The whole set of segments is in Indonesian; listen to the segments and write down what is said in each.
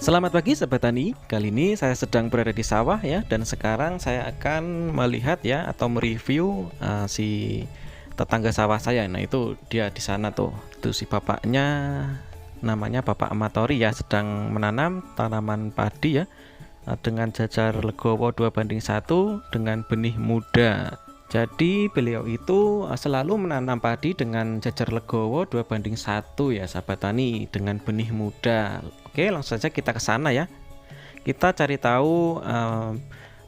Selamat pagi Sobat Tani. Kali ini saya sedang berada di sawah ya, dan sekarang saya akan melihat ya atau mereview si tetangga sawah saya. Nah, itu dia di sana tuh. Itu si bapaknya, namanya Bapak Amatori ya, sedang menanam tanaman padi ya, dengan jajar legowo 2:1 dengan benih muda. Jadi beliau itu selalu menanam padi dengan jajar legowo 2:1 ya sahabat tani, dengan benih muda. Oke, langsung saja kita ke sana ya. Kita cari tahu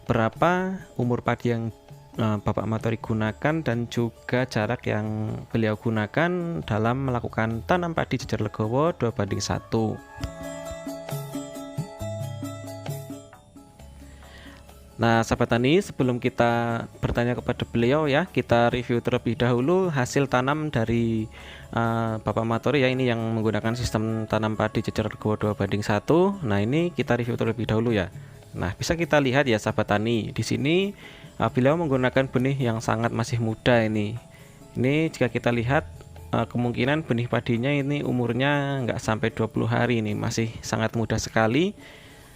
berapa umur padi yang Bapak Matori gunakan dan juga jarak yang beliau gunakan dalam melakukan tanam padi jajar legowo 2:1. Nah, sahabat tani, sebelum kita bertanya kepada beliau ya, kita review terlebih dahulu hasil tanam dari Bapak Matori ya, ini yang menggunakan sistem tanam padi jajar legowo 2:1. Nah, ini kita review terlebih dahulu ya. Nah, bisa kita lihat ya sahabat tani, di sini beliau menggunakan benih yang sangat masih muda ini. Ini jika kita lihat kemungkinan benih padinya ini umurnya nggak sampai 20 hari, ini masih sangat muda sekali.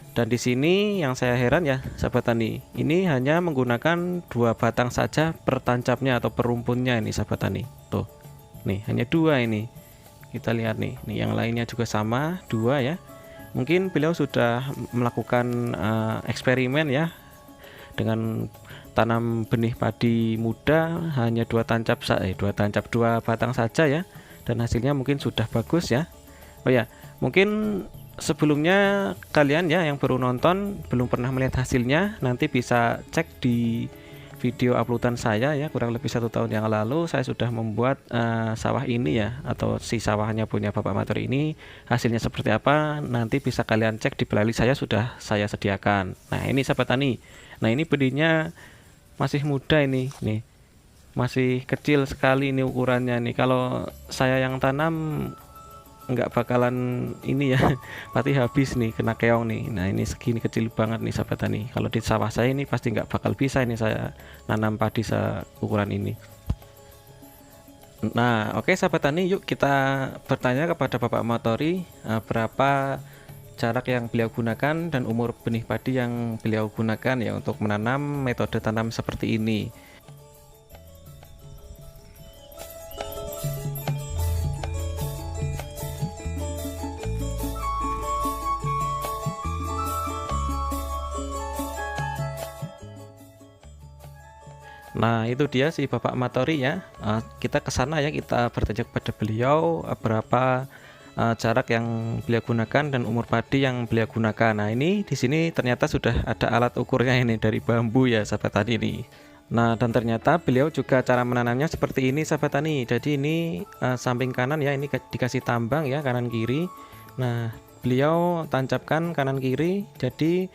Dan di sini yang saya heran ya sahabat tani, ini hanya menggunakan 2 batang saja per tancapnya atau per rumpunnya ini sahabat tani. Tuh, nih hanya 2 ini. Kita lihat nih, yang lainnya juga sama 2 ya. Mungkin beliau sudah melakukan eksperimen ya dengan tanam benih padi muda hanya 2 tancap 2 batang saja ya, dan hasilnya mungkin sudah bagus ya. Oh ya, mungkin sebelumnya kalian ya yang baru nonton belum pernah melihat hasilnya, nanti bisa cek di video uploadan saya ya, kurang lebih 1 tahun yang lalu saya sudah membuat sawah ini ya, atau si sawahnya punya Bapak Matori ini, hasilnya seperti apa nanti bisa kalian cek di playlist saya, sudah saya sediakan. Nah, ini sahabat tani, nah ini bedihnya masih muda ini nih, masih kecil sekali ini ukurannya nih. Kalau saya yang tanam nggak bakalan ini ya, pasti habis nih, kena keong nih. Nah, ini segini kecil banget nih sahabat tani. Kalau di sawah saya ini pasti nggak bakal bisa ini saya nanam padi seukuran ini. Nah, oke sahabat tani, yuk kita bertanya kepada Bapak Matori berapa jarak yang beliau gunakan dan umur benih padi yang beliau gunakan ya untuk menanam metode tanam seperti ini. Nah, itu dia si Bapak Matori ya. Kita ke sana ya, kita bertanya kepada beliau berapa jarak yang beliau gunakan dan umur padi yang beliau gunakan. Nah, ini di sini ternyata sudah ada alat ukurnya ini dari bambu ya sahabat tani ini. Nah, dan ternyata beliau juga cara menanamnya seperti ini sahabat tani. Jadi ini samping kanan ya, ini dikasih tambang ya, kanan kiri. Nah, beliau tancapkan kanan kiri, jadi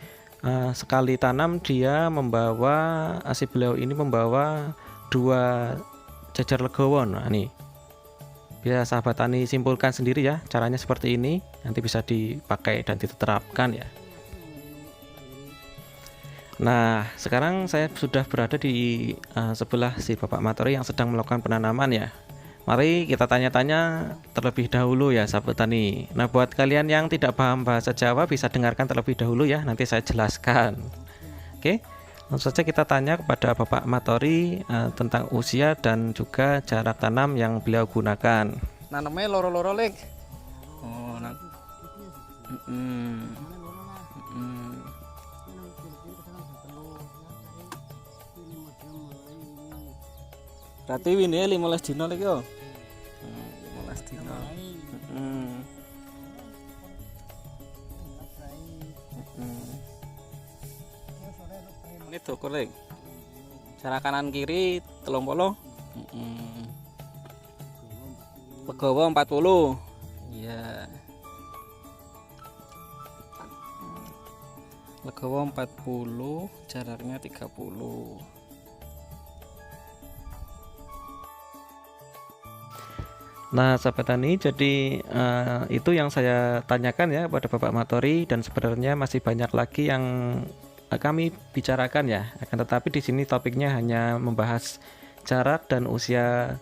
sekali tanam dia membawa, si beliau ini membawa 2 jajar legowo. Nah, nih bisa sahabat tani simpulkan sendiri ya, caranya seperti ini, nanti bisa dipakai dan diterapkan ya. Nah, sekarang saya sudah berada di sebelah si Bapak Matori yang sedang melakukan penanaman ya. Mari kita tanya-tanya terlebih dahulu ya sahabat tani. Nah, buat kalian yang tidak paham bahasa Jawa bisa dengarkan terlebih dahulu ya, nanti saya jelaskan. Oke, langsung saja kita tanya kepada Bapak Matori tentang usia dan juga jarak tanam yang beliau gunakan. Nanamnya loro-loro lek. Oh, berarti ini 15 dino lek yo. 15 dino. Ini tuh lek. Cara kanan kiri 30. Legowo 40. Iya. Legowo 40, jaraknya 30. Nah, sahabat tani, jadi itu yang saya tanyakan ya kepada Bapak Matori, dan sebenarnya masih banyak lagi yang kami bicarakan ya. Akan tetapi di sini topiknya hanya membahas jarak dan usia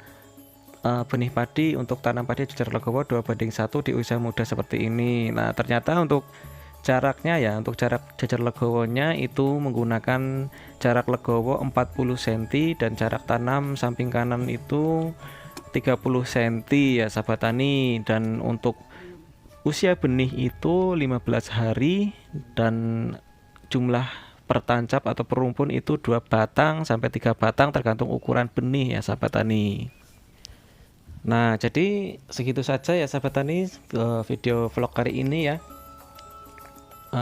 benih padi untuk tanam padi jajar legowo 2:1 di usia muda seperti ini. Nah, ternyata untuk jaraknya ya, untuk jarak jajar legowonya itu menggunakan jarak legowo 40 cm dan jarak tanam samping kanan itu 30 cm ya sahabat tani. Dan untuk usia benih itu 15 hari dan jumlah per tancap atau per rumpun itu 2 batang sampai 3 batang tergantung ukuran benih ya sahabat tani. Nah, jadi segitu saja ya sahabat tani video vlog kali ini ya.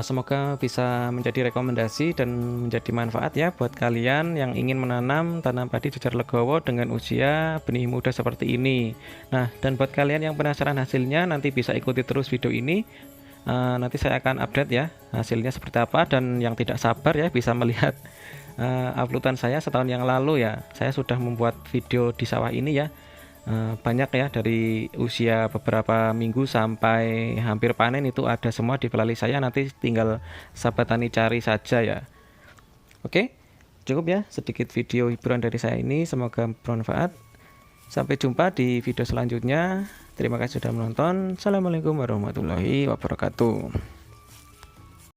Semoga bisa menjadi rekomendasi dan menjadi manfaat ya buat kalian yang ingin menanam tanam padi jajar legowo dengan usia benih muda seperti ini. Nah, dan buat kalian yang penasaran hasilnya, nanti bisa ikuti terus video ini. Nanti saya akan update ya hasilnya seperti apa, dan yang tidak sabar ya bisa melihat uploadan saya setahun yang lalu ya. Saya sudah membuat video di sawah ini ya. Banyak ya, dari usia beberapa minggu sampai hampir panen itu ada semua di playlist saya, nanti tinggal sahabat tani cari saja ya. Oke, cukup ya sedikit video hiburan dari saya ini, semoga bermanfaat. Sampai jumpa di video selanjutnya. Terima kasih sudah menonton. Assalamualaikum warahmatullahi wabarakatuh.